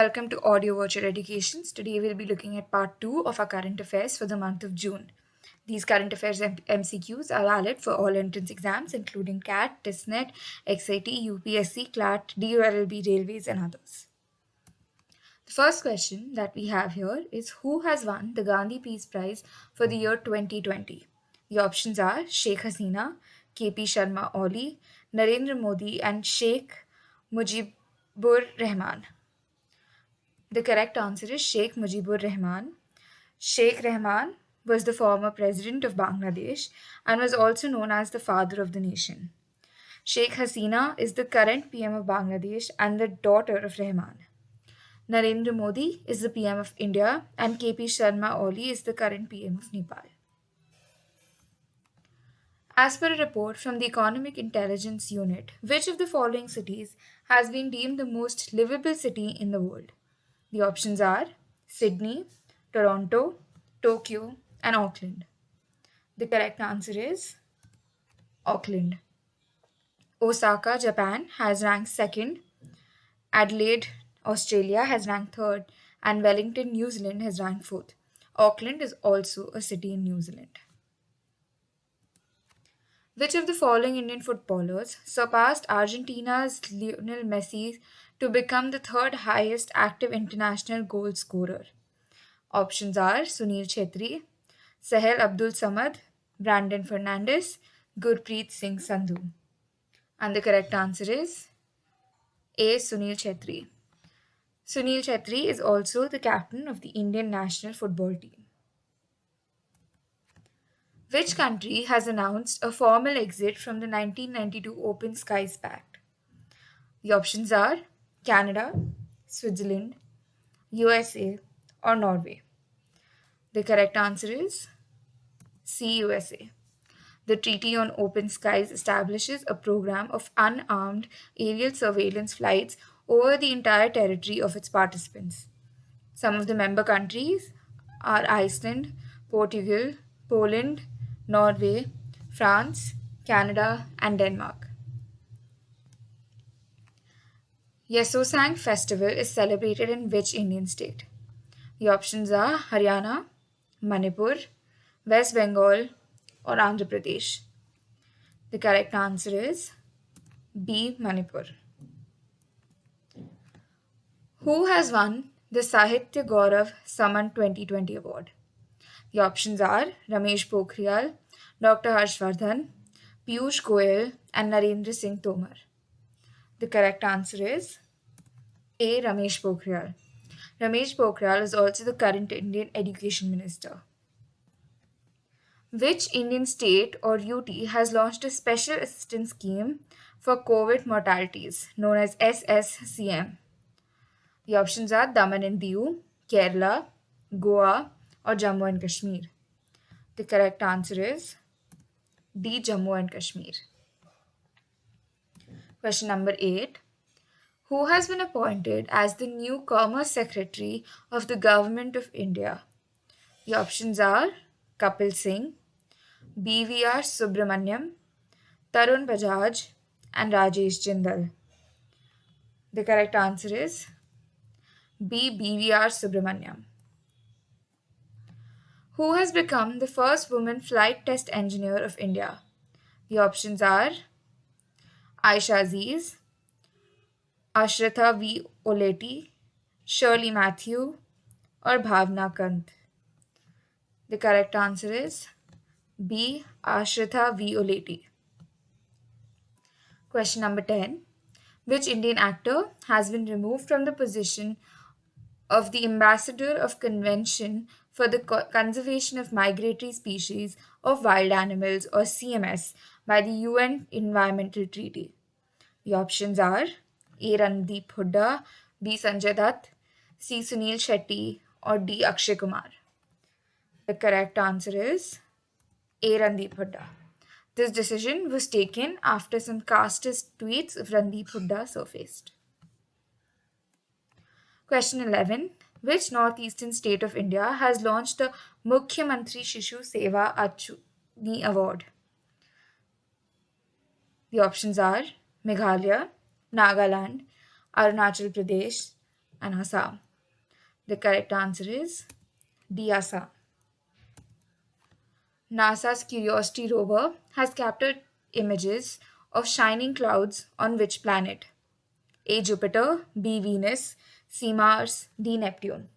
Welcome to Audio Virtual Educations. Today we'll be looking at part 2 of our current affairs for the month of June. These current affairs MCQs are valid for all entrance exams including CAT, TISNET, XAT, UPSC, CLAT, DULLB, Railways and others. The first question that we have here is who has won the Gandhi Peace Prize for the year 2020? The options are Sheikh Hasina, KP Sharma Oli, Narendra Modi and Sheikh Mujibur Rahman. The correct answer is Sheikh Mujibur Rahman. Sheikh Rahman was the former president of Bangladesh and was also known as the father of the nation. Sheikh Hasina is the current PM of Bangladesh and the daughter of Rahman. Narendra Modi is the PM of India and KP Sharma Oli is the current PM of Nepal. As per a report from the Economic Intelligence Unit, which of the following cities has been deemed the most livable city in the world? The options are Sydney, Toronto, Tokyo, and Auckland. The correct answer is Auckland. Osaka, Japan has ranked second. Adelaide, Australia has ranked third. And Wellington, New Zealand has ranked fourth. Auckland is also a city in New Zealand. Which of the following Indian footballers surpassed Argentina's Lionel Messi to become the third highest active international goal scorer? Options are Sunil Chhetri, Sahel Abdul Samad, Brandon Fernandes, Gurpreet Singh Sandhu. And the correct answer is A. Sunil Chhetri. Sunil Chhetri is also the captain of the Indian national football team. Which country has announced a formal exit from the 1992 Open Skies Pact? The options are Canada, Switzerland, USA, or Norway. The correct answer is C. USA. The Treaty on Open Skies establishes a program of unarmed aerial surveillance flights over the entire territory of its participants. Some of the member countries are Iceland, Portugal, Poland, Norway, France, Canada, and Denmark. Yesosang festival is celebrated in which Indian state? The options are Haryana, Manipur, West Bengal, or Andhra Pradesh. The correct answer is B. Manipur. Who has won the Sahitya Gaurav Saman 2020 award? The options are Ramesh Pokhriyal, Dr. Harshvardhan, Piyush Goyal, and Narendra Singh Tomar. The correct answer is A. Ramesh Pokhriyal. Ramesh Pokhriyal is also the current Indian Education Minister. Which Indian state or UT has launched a special assistance scheme for COVID mortalities known as SSCM? The options are Daman and Diu, Kerala, Goa, or Jammu and Kashmir. The correct answer is D. Jammu and Kashmir. Question number 8. Who has been appointed as the new Commerce Secretary of the Government of India? The options are Kapil Singh, BVR Subramaniam, Tarun Bajaj, and Rajesh Jindal. The correct answer is B. BVR Subramaniam. Who has become the first woman flight test engineer of India? The options are Aisha Aziz, Ashratha V. Oleti, Shirley Matthew, or Bhavna Kant. The correct answer is B. Ashratha V. Oleti. Question number 10. Which Indian actor has been removed from the position of the Ambassador of Convention for the Conservation of Migratory Species of Wild Animals or CMS by the UN Environmental Treaty? The options are A. Randeep Hooda, B. Sanjay Dutt, C. Sunil Shetty, or D. Akshay Kumar. The correct answer is A. Randeep Hooda. This decision was taken after some casteist tweets of Randeep Hooda surfaced. Question 11. Which northeastern state of India has launched the Mukhyamantri Shishu Seva Achuni Award? The options are Meghalaya, Nagaland, Arunachal Pradesh, and Assam. The correct answer is D. Assam. NASA's Curiosity rover has captured images of shining clouds on which planet? A. Jupiter, B. Venus, C. Mars, D. Neptune.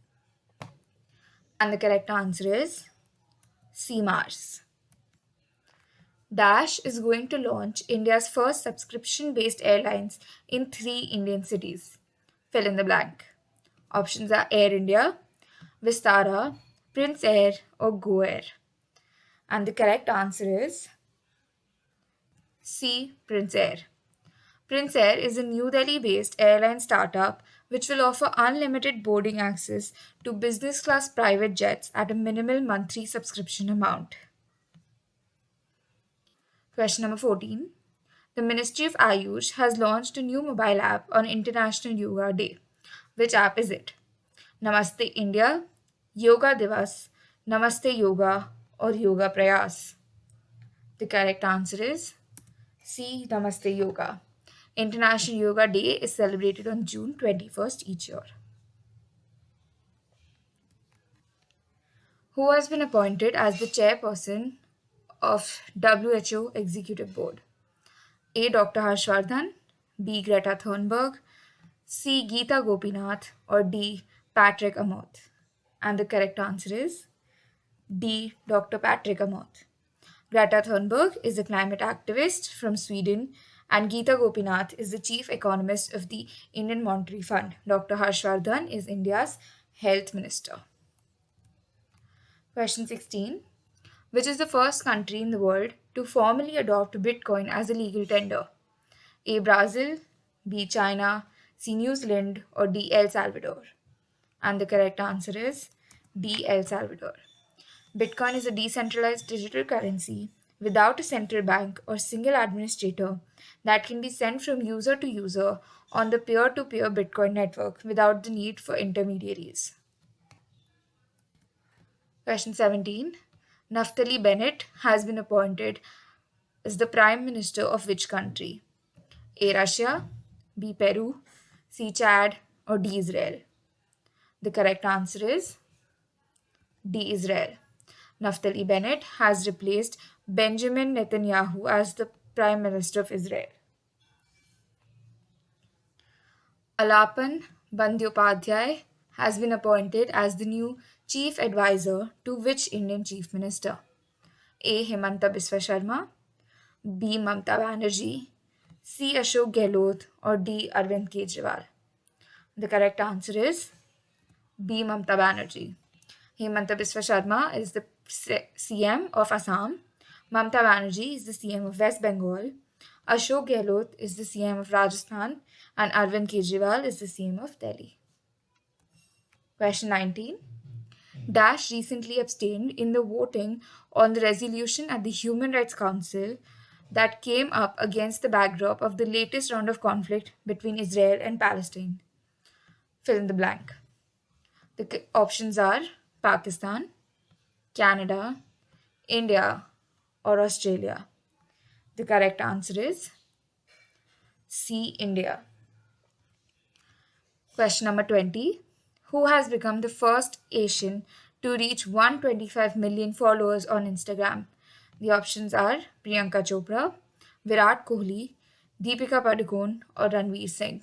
And the correct answer is C. Mars. Dash is going to launch India's first subscription based airlines in 3 Indian cities. Fill in the blank. Options are Air India, Vistara, Prince Air, or Go Air. And the correct answer is C. Prince Air. Prince Air is a New Delhi based airline startup which will offer unlimited boarding access to business class private jets at a minimal monthly subscription amount. Question number 14. The Ministry of Ayush has launched a new mobile app on International Yoga Day. Which app is it? Namaste India, Yoga Divas, Namaste Yoga, or Yoga Prayas? The correct answer is C. Namaste Yoga. International Yoga Day is celebrated on June 21st each year. Who has been appointed as the chairperson of WHO Executive Board? A. Dr. Harshvardhan, B. Greta Thunberg, C. Geeta Gopinath, or D. Patrick Amoth? And the correct answer is D. Dr. Patrick Amoth. Greta Thunberg is a climate activist from Sweden, and Geeta Gopinath is the chief economist of the Indian Monetary Fund. Dr. Harshvardhan is India's health minister. Question 16. Which is the first country in the world to formally adopt Bitcoin as a legal tender? A. Brazil, B. China, C. New Zealand, or D. El Salvador? And the correct answer is D. El Salvador. Bitcoin is a decentralized digital currency without a central bank or single administrator that can be sent from user to user on the peer-to-peer Bitcoin network without the need for intermediaries. Question 17. Naftali Bennett has been appointed as the Prime Minister of which country? A. Russia, B. Peru, C. Chad, or D. Israel? The correct answer is D. Israel. Naftali Bennett has replaced Benjamin Netanyahu as the Prime Minister of Israel. Alapan Bandyopadhyay has been appointed as the new Chief Advisor to which Indian Chief Minister? A. Himanta Biswa Sharma, B. Mamta Banerjee, C. Ashok Gehlot, or D. Arvind Kejriwal? The correct answer is B. Mamta Banerjee. Himanta Biswa Sharma is the CM of Assam. Mamta Banerjee is the CM of West Bengal. Ashok Gehlot is the CM of Rajasthan. And Arvind Kejriwal is the CM of Delhi. Question 19. Dash recently abstained in the voting on the resolution at the Human Rights Council that came up against the backdrop of the latest round of conflict between Israel and Palestine. Fill in the blank. The options are Pakistan, Canada, India, or Australia. The correct answer is C. India. Question number 20. Who has become the first Asian to reach 125 million followers on Instagram? The options are Priyanka Chopra, Virat Kohli, Deepika Padukone, or Ranveer Singh.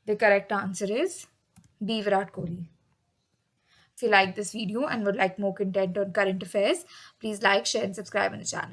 The correct answer is B. Virat Kohli. If you like this video and would like more content on current affairs, please like, share, and subscribe on the channel.